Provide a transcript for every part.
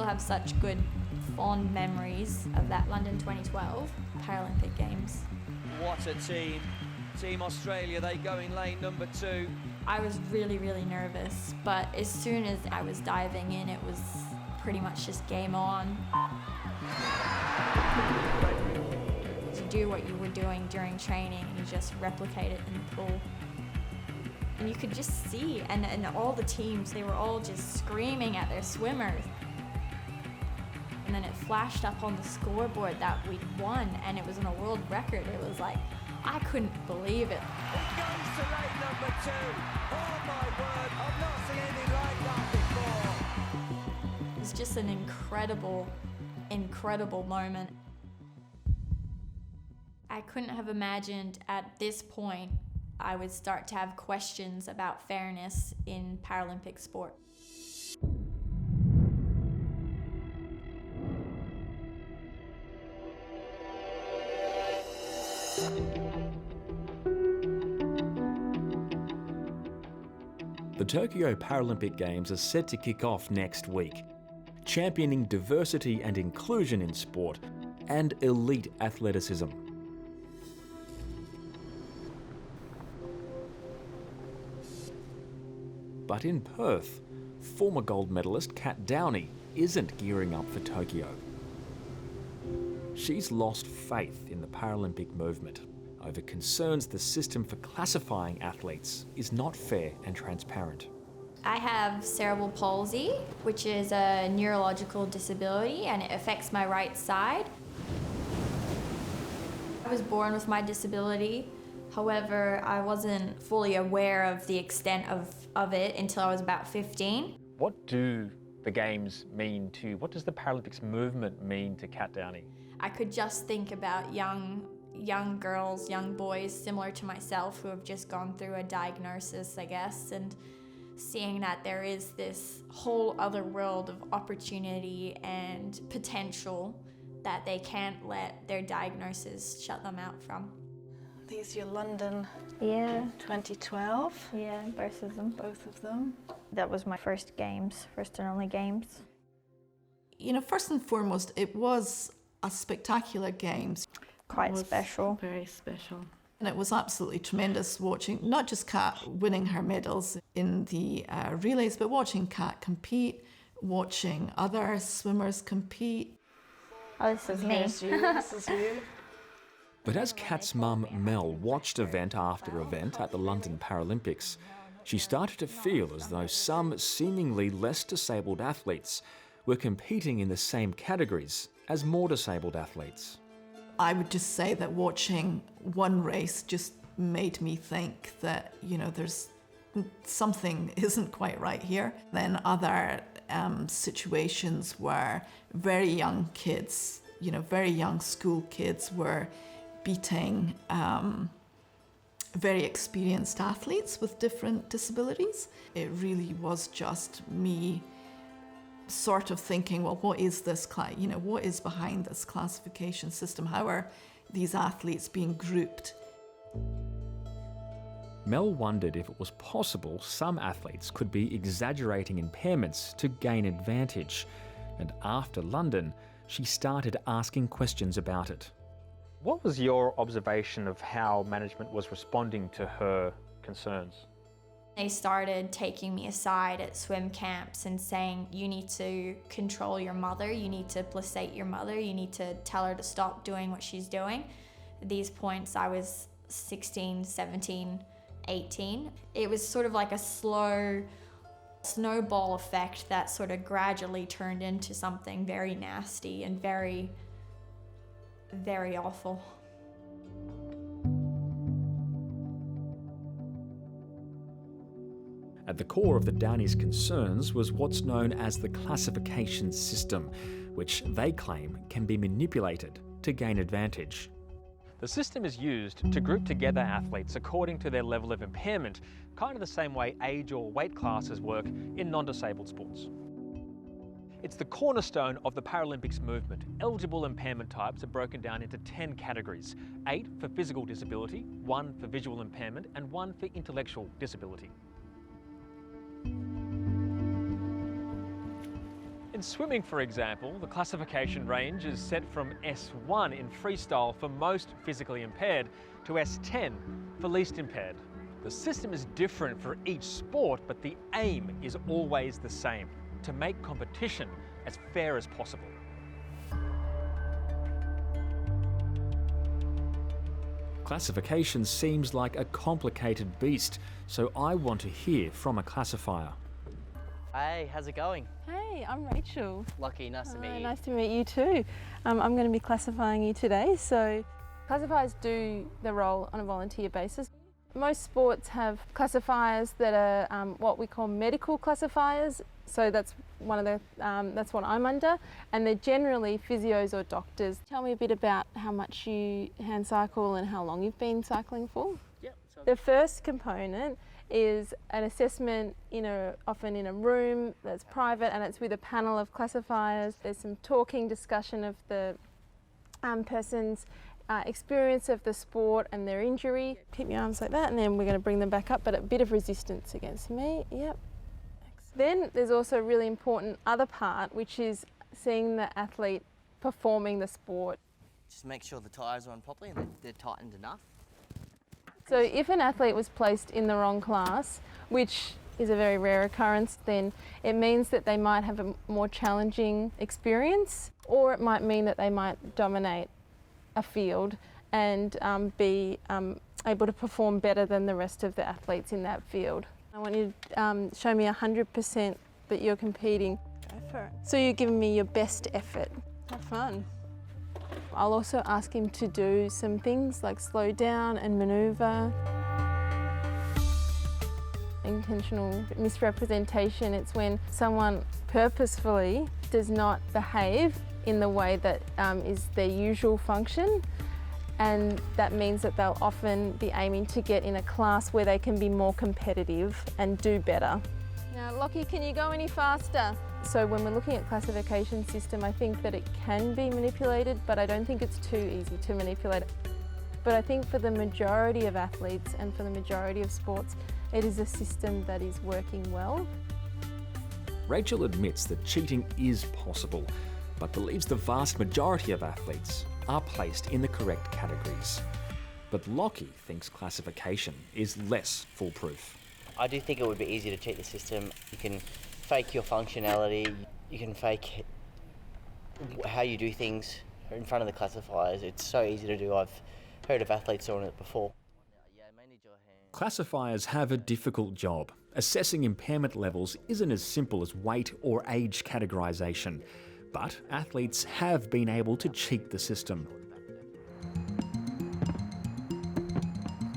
have such good, fond memories of that London 2012 Paralympic Games. What a team. Team Australia, they go in lane number 2. I was really, really nervous, but as soon as I was diving in, it was pretty much just game on. To do what you were doing during training, you just replicate it in the pool. And you could just see, and all the teams, they were all just screaming at their swimmers. And then it flashed up on the scoreboard that we'd won, and it was on a world record. It was like, I couldn't believe it. It goes to lane number 2. Oh my word, I've not seen anything like that before. It was just an incredible, incredible moment. I couldn't have imagined at this point I would start to have questions about fairness in Paralympic sport. The Tokyo Paralympic Games are set to kick off next week, championing diversity and inclusion in sport and elite athleticism. But in Perth, former gold medalist Kat Downie isn't gearing up for Tokyo. She's lost faith in the Paralympic movement over concerns the system for classifying athletes is not fair and transparent. I have cerebral palsy, which is a neurological disability, and it affects my right side. I was born with my disability. However, I wasn't fully aware of the extent of it until I was about 15. What do the Games mean to, what does the Paralympics movement mean to Kat Downie? I could just think about young girls, young boys similar to myself who have just gone through a diagnosis, I guess, and seeing that there is this whole other world of opportunity and potential that they can't let their diagnosis shut them out from. These are your London 2012? Yeah, both of them. Both of them. That was my first games, first and only games. You know, first and foremost, it was a spectacular games. Quite special. Very special. And it was absolutely tremendous watching, not just Kat winning her medals in the relays, but watching Kat compete, watching other swimmers compete. Oh, this is me. This is you. But as Kat's mum Mel watched event after event at the London Paralympics, she started to feel as though some seemingly less disabled athletes were competing in the same categories as more disabled athletes. I would just say that watching one race just made me think that, you know, there's something isn't quite right here. Then other situations where very young kids, you know, very young school kids were beating very experienced athletes with different disabilities. It really was just me sort of thinking, well, what is this, what is behind this classification system? How are these athletes being grouped? Mel wondered if it was possible some athletes could be exaggerating impairments to gain advantage, and after London, she started asking questions about it. What was your observation of how management was responding to her concerns? They started taking me aside at swim camps and saying, you need to control your mother, you need to placate your mother, you need to tell her to stop doing what she's doing. At these points, I was 16, 17, 18. It was sort of like a slow snowball effect that sort of gradually turned into something very nasty and very, very awful. At the core of the Downies' concerns was what's known as the classification system, which they claim can be manipulated to gain advantage. The system is used to group together athletes according to their level of impairment, kind of the same way age or weight classes work in non-disabled sports. It's the cornerstone of the Paralympics movement. Eligible impairment types are broken down into 10 categories, 8 for physical disability, 1 for visual impairment, and 1 for intellectual disability. In swimming, for example, the classification range is set from S1 in freestyle for most physically impaired to S10 for least impaired. The system is different for each sport, but the aim is always the same: to make competition as fair as possible. Classification seems like a complicated beast, so I want to hear from a classifier. Hey, how's it going? Hey, I'm Rachel. Lucky, nice to meet you. Nice to meet you too. I'm going to be classifying you today. So, classifiers do the role on a volunteer basis. Most sports have classifiers that are what we call medical classifiers. So that's that's what I'm under, and they're generally physios or doctors. Tell me a bit about how much you hand cycle and how long you've been cycling for. Yep. The first component is an assessment often in a room that's private, and it's with a panel of classifiers. There's some talking discussion of the person's experience of the sport and their injury. Keep your arms like that, and then we're going to bring them back up, but a bit of resistance against me. Yep. Then there's also a really important other part, which is seeing the athlete performing the sport. Just make sure the tyres are on properly and they're tightened enough. So if an athlete was placed in the wrong class, which is a very rare occurrence, then it means that they might have a more challenging experience, or it might mean that they might dominate a field and be able to perform better than the rest of the athletes in that field. I want you to show me 100% that you're competing. Go for it. So you're giving me your best effort. Have fun. I'll also ask him to do some things like slow down and manoeuvre. Intentional misrepresentation, it's when someone purposefully does not behave in the way that is their usual function, and that means that they'll often be aiming to get in a class where they can be more competitive and do better. Now, Lockie, can you go any faster? So when we're looking at classification system, I think that it can be manipulated, but I don't think it's too easy to manipulate. But I think for the majority of athletes and for the majority of sports, it is a system that is working well. Rachel admits that cheating is possible, but believes the vast majority of athletes are placed in the correct categories. But Lockie thinks classification is less foolproof. I do think it would be easy to cheat the system. You can fake your functionality, you can fake how you do things in front of the classifiers. It's so easy to do. I've heard of athletes doing it before. Classifiers have a difficult job. Assessing impairment levels isn't as simple as weight or age categorisation, but athletes have been able to cheat the system.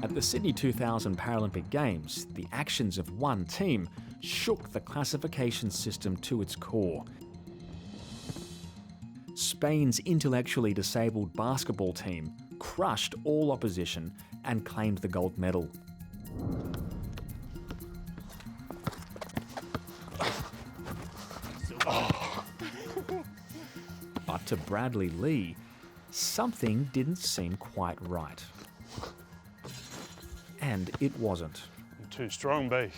At the Sydney 2000 Paralympic Games, the actions of one team shook the classification system to its core. Spain's intellectually disabled basketball team crushed all opposition and claimed the gold medal. But to Bradley Lee, something didn't seem quite right. And it wasn't. I'm too strong, B.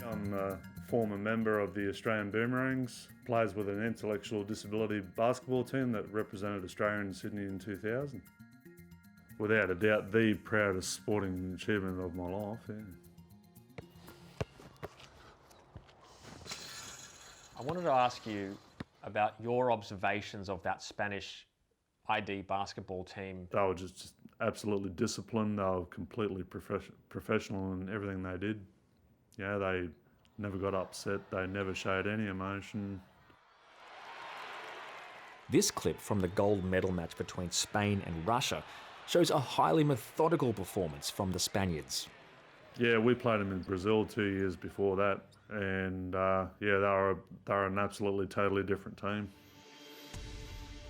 I'm a former member of the Australian Boomerangs, plays with an intellectual disability basketball team that represented Australia in Sydney in 2000. Without a doubt, the proudest sporting achievement of my life, yeah. I wanted to ask you about your observations of that Spanish ID basketball team. They were just absolutely disciplined. They were completely professional in everything they did. Yeah, they never got upset. They never showed any emotion. This clip from the gold medal match between Spain and Russia shows a highly methodical performance from the Spaniards. Yeah, we played them in Brazil 2 years before that, and yeah, they were an absolutely totally different team.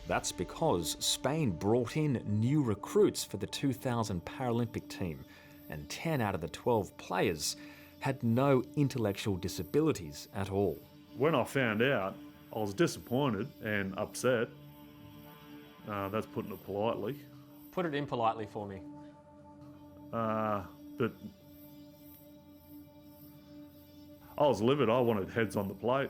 That's because Spain brought in new recruits for the 2000 Paralympic team, and 10 out of the 12 players had no intellectual disabilities at all. When I found out, I was disappointed and upset. That's putting it politely. Put it in politely for me. But I was livid. I wanted heads on the plate.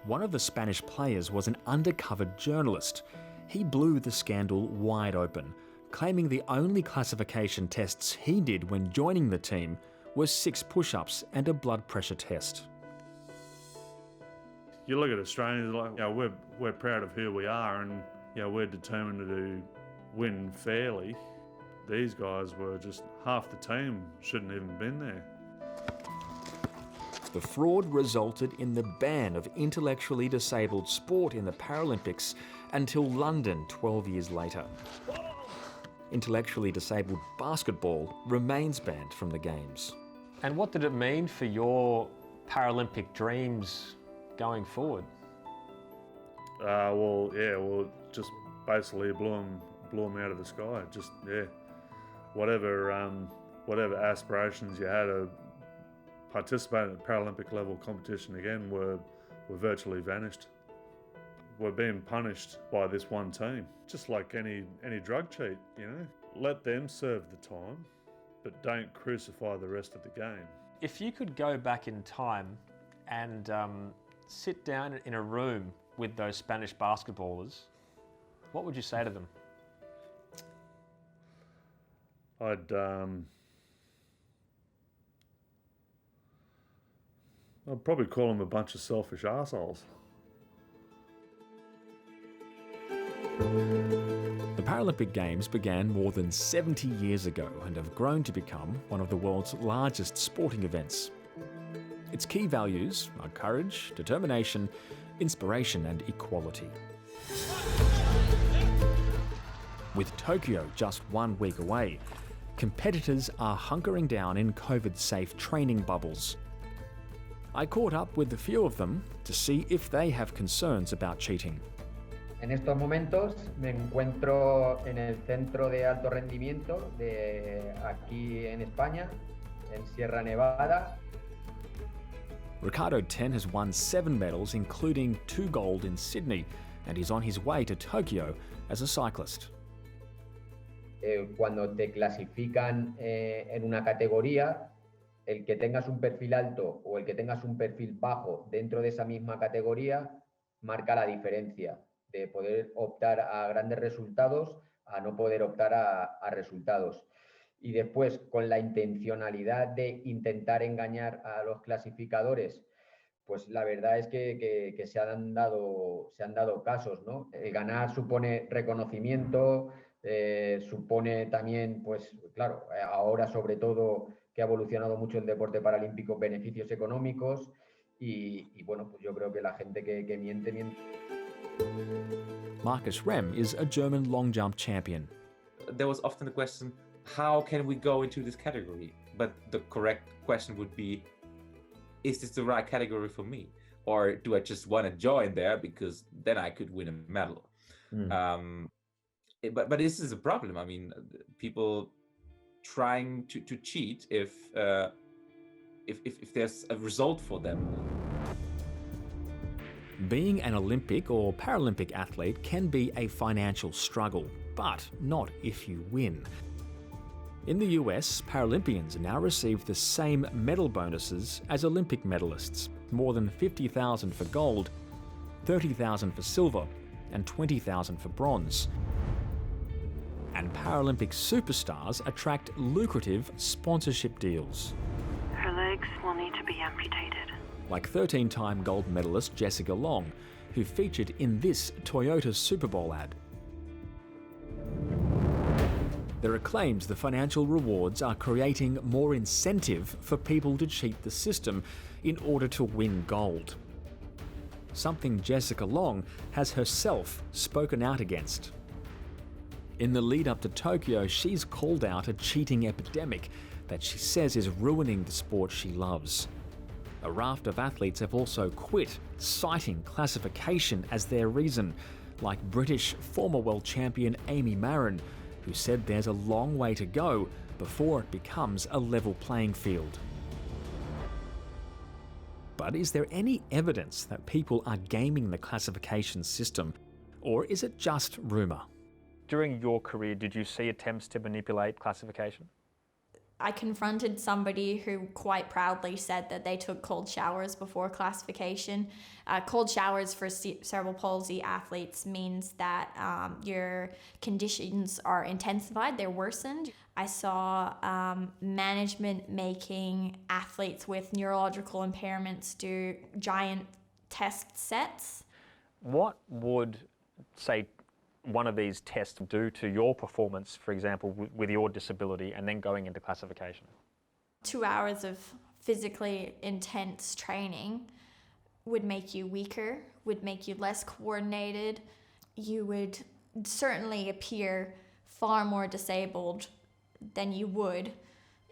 One of the Spanish players was an undercover journalist. He blew the scandal wide open, claiming the only classification tests he did when joining the team were 6 push-ups and a blood pressure test. You look at Australians like, we're proud of who we are, and we're determined to win fairly. These guys were just half the team shouldn't even been there. The fraud resulted in the ban of intellectually disabled sport in the Paralympics until London 12 years later. Intellectually disabled basketball remains banned from the Games. And what did it mean for your Paralympic dreams going forward? Just basically blew them out of the sky. Just, whatever aspirations you had to participate in a Paralympic level competition again were virtually vanished. We're being punished by this one team, just like any drug cheat, Let them serve the time, but don't crucify the rest of the game. If you could go back in time and sit down in a room with those Spanish basketballers, what would you say to them? I'd probably call them a bunch of selfish arseholes. The Paralympic Games began more than 70 years ago and have grown to become one of the world's largest sporting events. Its key values are courage, determination, inspiration and equality. With Tokyo just 1 week away, competitors are hunkering down in COVID-safe training bubbles. I caught up with a few of them to see if they have concerns about cheating. En estos momentos me encuentro en el centro de alto rendimiento de aquí en España, en Sierra Nevada. Ricardo Ten has won 7 medals, including 2 gold in Sydney, and he's on his way to Tokyo as a cyclist. Cuando te clasifican en una categoría, el que tengas un perfil alto o el que tengas un perfil bajo dentro de esa misma categoría marca la diferencia de poder optar a grandes resultados a no poder optar a resultados. Y después, con la intencionalidad de intentar engañar a los clasificadores, pues la verdad es que se han dado casos, ¿no? El ganar supone reconocimiento, supone también, pues claro, ahora sobre todo que ha evolucionado mucho el deporte paralímpico, beneficios económicos y bueno, pues yo creo que la gente que miente. Marcus Rem is a German long jump champion. There was often the question, how can we go into this category? But the correct question would be, is this the right category for me? Or do I just want to join there because then I could win a medal? But this is a problem. I mean, people trying to cheat if there's a result for them. Being an Olympic or Paralympic athlete can be a financial struggle, but not if you win. In the US, Paralympians now receive the same medal bonuses as Olympic medalists, more than $50,000 for gold, $30,000 for silver, and $20,000 for bronze. And Paralympic superstars attract lucrative sponsorship deals. Her legs will need to be amputated. Like 13-time gold medalist Jessica Long, who featured in this Toyota Super Bowl ad. There are claims the financial rewards are creating more incentive for people to cheat the system in order to win gold. Something Jessica Long has herself spoken out against. In the lead up to Tokyo, she's called out a cheating epidemic that she says is ruining the sport she loves. A raft of athletes have also quit, citing classification as their reason, like British former world champion Amy Marin, who said there's a long way to go before it becomes a level playing field. But is there any evidence that people are gaming the classification system, or is it just rumour? During your career, did you see attempts to manipulate classification? I confronted somebody who quite proudly said that they took cold showers before classification. Cold showers for cerebral palsy athletes means that your conditions are intensified, they're worsened. I saw management making athletes with neurological impairments do giant test sets. What would, say, one of these tests do to your performance, for example, with your disability and then going into classification? 2 hours of physically intense training would make you weaker, would make you less coordinated. You would certainly appear far more disabled than you would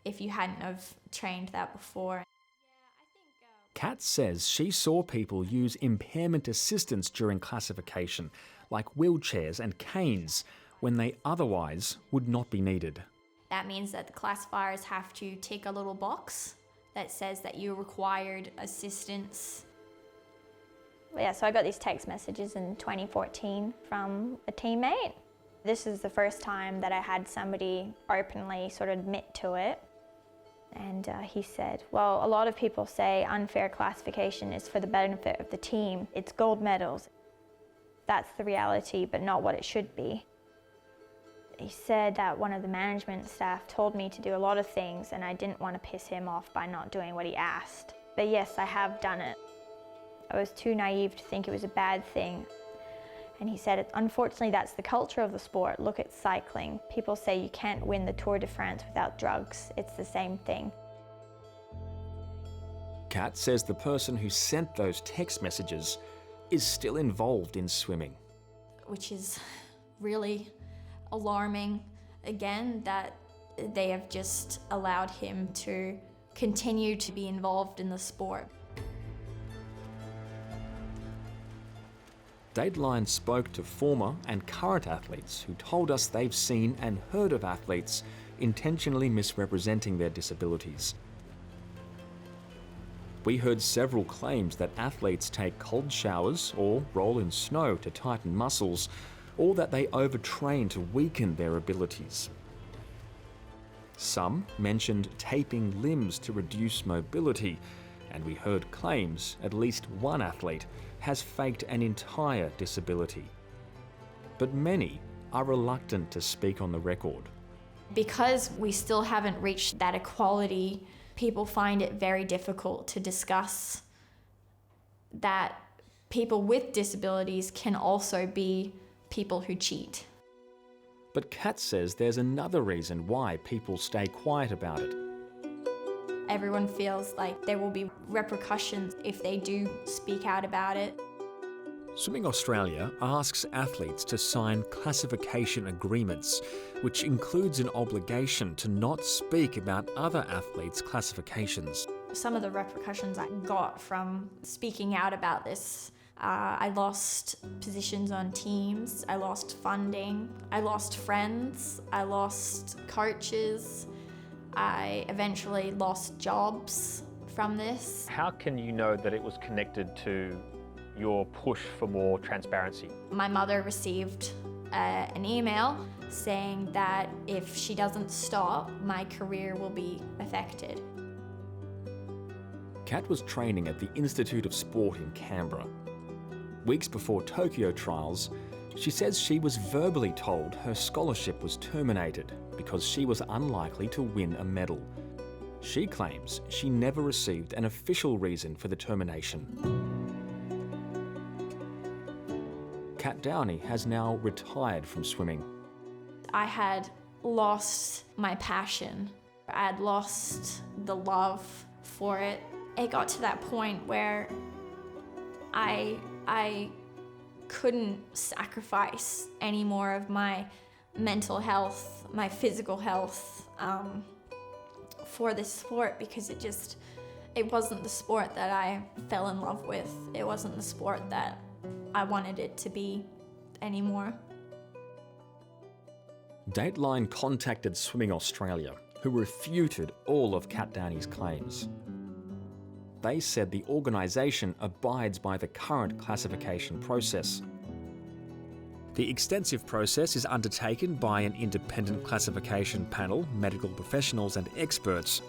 if you hadn't have trained that before. Kat says she saw people use impairment assistance during classification, like wheelchairs and canes, when they otherwise would not be needed. That means that the classifiers have to tick a little box that says that you required assistance. Yeah, so I got these text messages in 2014 from a teammate. This is the first time that I had somebody openly sort of admit to it. And he said, well, a lot of people say unfair classification is for the benefit of the team. It's gold medals. That's the reality, but not what it should be. He said that one of the management staff told me to do a lot of things and I didn't want to piss him off by not doing what he asked. But yes, I have done it. I was too naive to think it was a bad thing. And he said, unfortunately, that's the culture of the sport. Look at cycling. People say you can't win the Tour de France without drugs. It's the same thing. Kat says the person who sent those text messages is still involved in swimming. Which is really alarming, again, that they have just allowed him to continue to be involved in the sport. Dateline spoke to former and current athletes who told us they've seen and heard of athletes intentionally misrepresenting their disabilities. We heard several claims that athletes take cold showers or roll in snow to tighten muscles, or that they overtrain to weaken their abilities. Some mentioned taping limbs to reduce mobility, and we heard claims at least one athlete has faked an entire disability. But many are reluctant to speak on the record. Because we still haven't reached that equality, people find it very difficult to discuss that people with disabilities can also be people who cheat. But Kat says there's another reason why people stay quiet about it. Everyone feels like there will be repercussions if they do speak out about it. Swimming Australia asks athletes to sign classification agreements, which includes an obligation to not speak about other athletes' classifications. Some of the repercussions I got from speaking out about this, I lost positions on teams, I lost funding, I lost friends, I lost coaches, I eventually lost jobs from this. How can you know that it was connected to your push for more transparency? My mother received an email saying that if she doesn't stop, my career will be affected. Kat was training at the Institute of Sport in Canberra. Weeks before Tokyo trials, she says she was verbally told her scholarship was terminated because she was unlikely to win a medal. She claims she never received an official reason for the termination. Kat Downie has now retired from swimming. I had lost my passion. I had lost the love for it. It got to that point where I couldn't sacrifice any more of my mental health, my physical health for this sport, because it wasn't the sport that I fell in love with. It wasn't the sport that I wanted it to be anymore. Dateline contacted Swimming Australia, who refuted all of Kat Downie's claims. They said the organisation abides by the current classification process. The extensive process is undertaken by an independent classification panel, medical professionals and experts.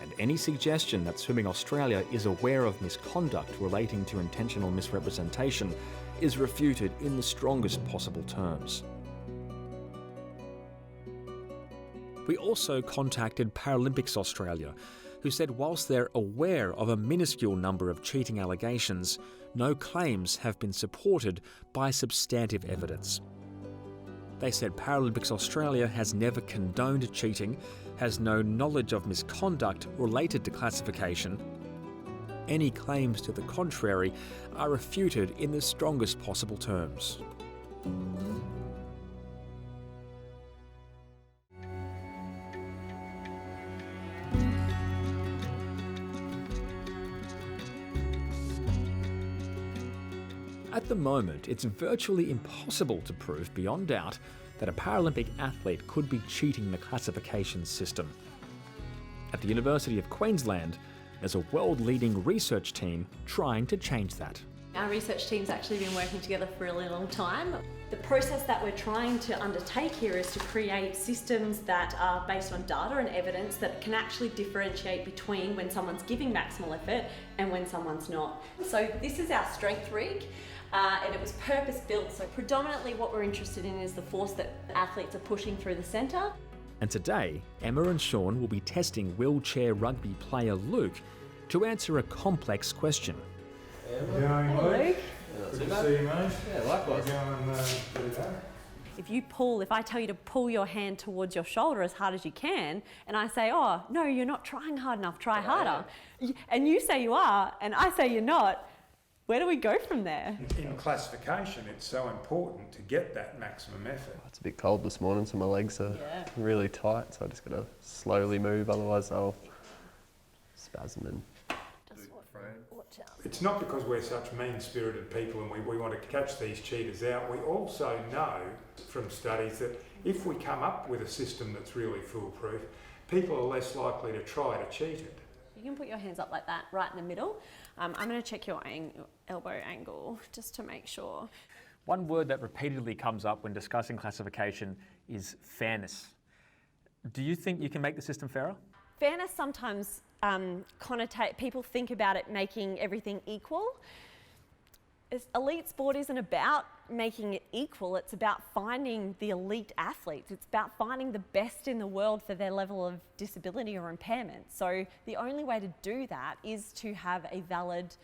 And any suggestion that Swimming Australia is aware of misconduct relating to intentional misrepresentation is refuted in the strongest possible terms. We also contacted Paralympics Australia, who said whilst they're aware of a minuscule number of cheating allegations, no claims have been supported by substantive evidence. They said Paralympics Australia has never condoned cheating, has no knowledge of misconduct related to classification. Any claims to the contrary are refuted in the strongest possible terms. At the moment, it's virtually impossible to prove beyond doubt that a Paralympic athlete could be cheating the classification system. At the University of Queensland, there's a world-leading research team trying to change that. Our research team's actually been working together for a really long time. The process that we're trying to undertake here is to create systems that are based on data and evidence that can actually differentiate between when someone's giving maximal effort and when someone's not. So this is our strength rig. And it was purpose-built, so predominantly what we're interested in is the force that athletes are pushing through the centre. And today, Emma and Sean will be testing wheelchair rugby player Luke to answer a complex question. Luke. Good to see you, mate. Yeah, likewise. If I tell you to pull your hand towards your shoulder as hard as you can, and I say, oh, no, you're not trying hard enough, try harder. And you say you are, and I say you're not, where do we go from there? In classification, it's so important to get that maximum effort. It's a bit cold this morning, so my legs are really tight, so I just got to slowly move, otherwise I'll spasm and... It's not because we're such mean-spirited people and we want to catch these cheaters out. We also know from studies that if we come up with a system that's really foolproof, people are less likely to try to cheat it. You can put your hands up like that, right in the middle. I'm going to check your elbow angle just to make sure. One word that repeatedly comes up when discussing classification is fairness. Do you think you can make the system fairer? Fairness sometimes people think about it making everything equal. Elite sport isn't about making it equal, it's about finding the elite athletes. It's about finding the best in the world for their level of disability or impairment. So the only way to do that is to have a valid,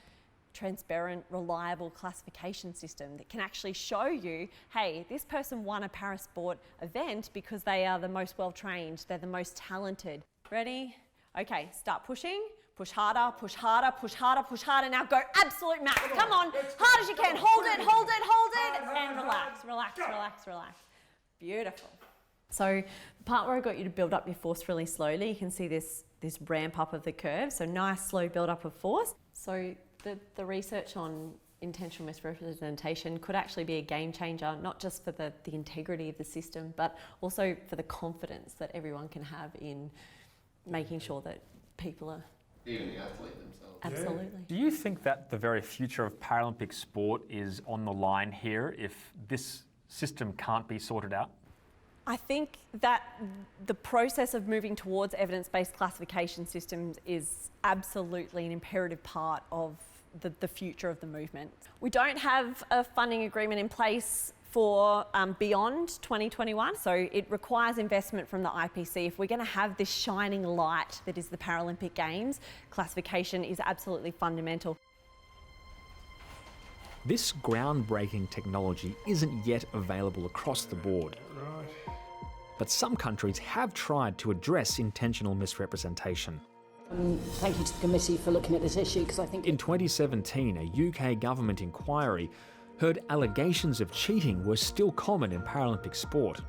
transparent, reliable classification system that can actually show you, hey, this person won a parasport event because they are the most well-trained, they're the most talented. Ready? Okay, start pushing. Push harder, push harder, push harder, push harder. Now go absolute max. Come on, hard as you can. Hold it, hold it, hold it. And relax, relax, relax, relax. Beautiful. So the part where I got you to build up your force really slowly, you can see this ramp up of the curve. So nice slow build up of force. So the research on intentional misrepresentation could actually be a game changer, not just for the integrity of the system, but also for the confidence that everyone can have in making sure that people are... Even the athlete themselves. Absolutely. Do you think that the very future of Paralympic sport is on the line here if this system can't be sorted out? I think that the process of moving towards evidence-based classification systems is absolutely an imperative part of the future of the movement. We don't have a funding agreement in place for beyond 2021, so it requires investment from the IPC. If we're going to have this shining light that is the Paralympic Games, classification is absolutely fundamental. This groundbreaking technology isn't yet available across the board. But some countries have tried to address intentional misrepresentation. Thank you to the committee for looking at this issue, because I think... In 2017, a UK government inquiry heard allegations of cheating were still common in Paralympic sport,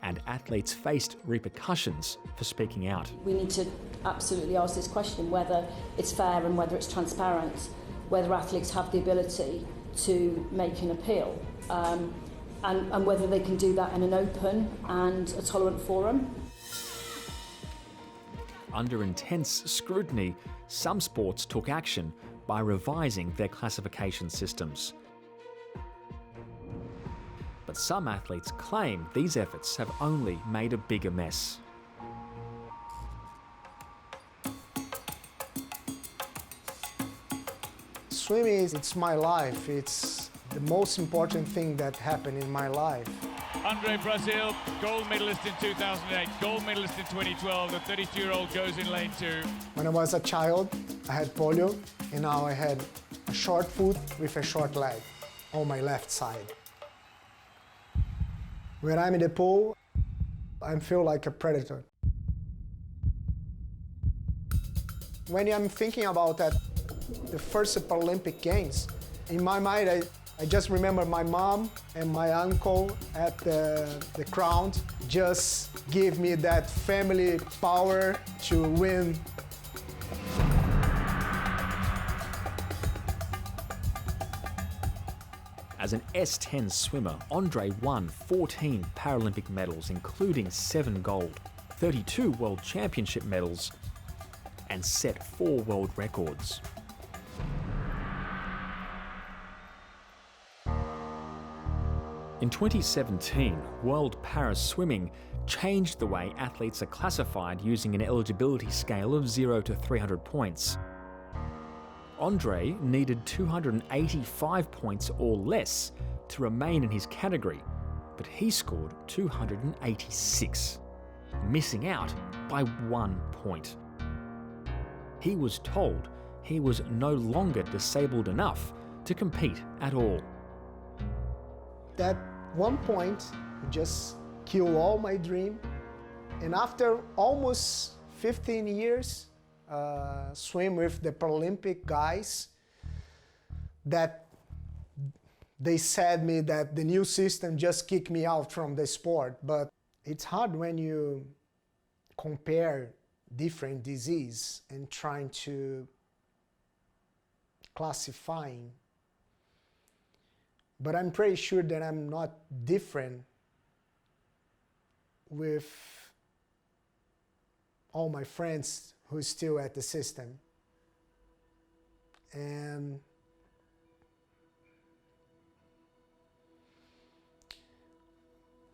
and athletes faced repercussions for speaking out. We need to absolutely ask this question, whether it's fair and whether it's transparent, whether athletes have the ability to make an appeal, and whether they can do that in an open and a tolerant forum. Under intense scrutiny, some sports took action by revising their classification systems. But some athletes claim these efforts have only made a bigger mess. Swimming, it's my life. It's the most important thing that happened in my life. Andre Brazil, gold medalist in 2008, gold medalist in 2012. The 32-year-old goes in lane 2. When I was a child, I had polio, and now I had a short foot with a short leg on my left side. When I'm in the pool, I feel like a predator. When I'm thinking about that, the first Paralympic Games, in my mind, I just remember my mom and my uncle at the ground just give me that family power to win. As an S10 swimmer, Andre won 14 Paralympic medals, including 7 gold, 32 World Championship medals, and set 4 world records. In 2017, World Para Swimming changed the way athletes are classified using an eligibility scale of 0 to 300 points. Andre needed 285 points or less to remain in his category, but he scored 286, missing out by 1 point. He was told he was no longer disabled enough to compete at all. That 1 point just killed all my dream. And after almost 15 years, swim with the Paralympic guys, that they said me that the new system just kicked me out from the sport. But it's hard when you compare different disease and trying to classifying. But I'm pretty sure that I'm not different with all my friends who are still at the system. And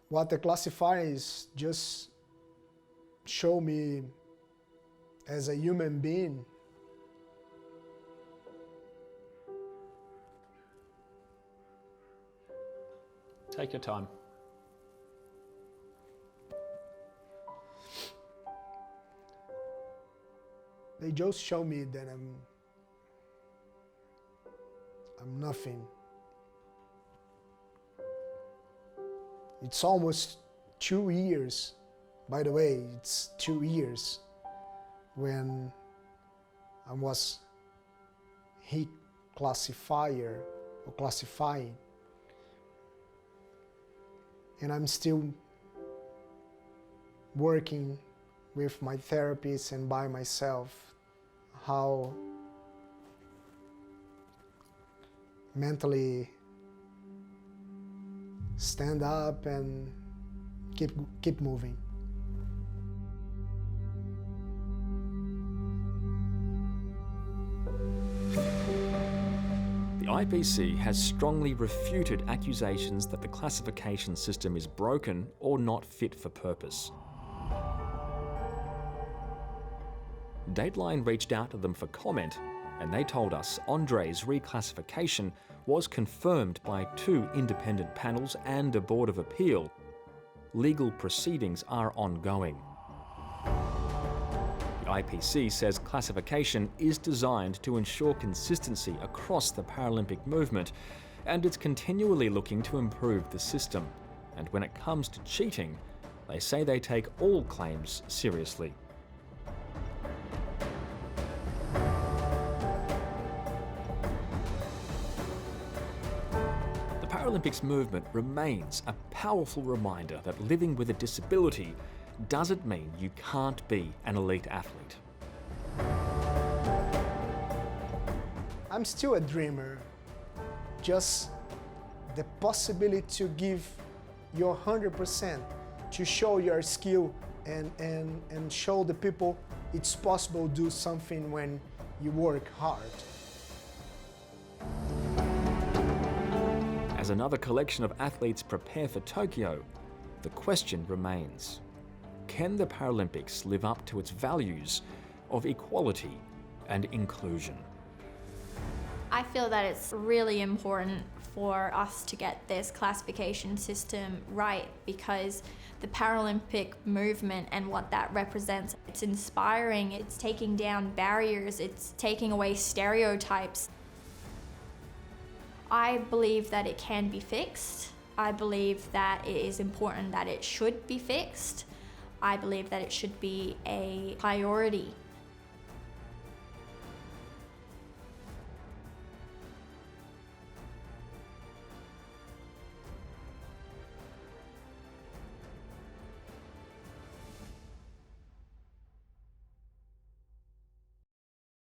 what the classifier is just show me as a human being. Take your time. They just show me that I'm nothing. It's almost 2 years. By the way, it's 2 years when I was classifying. And I'm still working with my therapist and by myself how mentally stand up and keep moving. The IPC has strongly refuted accusations that the classification system is broken or not fit for purpose. Dateline reached out to them for comment, and they told us Andre's reclassification was confirmed by 2 independent panels and a Board of Appeal. Legal proceedings are ongoing. The IPC says classification is designed to ensure consistency across the Paralympic movement, and it's continually looking to improve the system. And when it comes to cheating, they say they take all claims seriously. The Paralympics movement remains a powerful reminder that living with a disability doesn't mean you can't be an elite athlete. I'm still a dreamer. Just the possibility to give your 100%, to show your skill and show the people it's possible to do something when you work hard. As another collection of athletes prepare for Tokyo, the question remains: can the Paralympics live up to its values of equality and inclusion? I feel that it's really important for us to get this classification system right, because the Paralympic movement and what that represents, it's inspiring, it's taking down barriers, it's taking away stereotypes. I believe that it can be fixed. I believe that it is important that it should be fixed. I believe that it should be a priority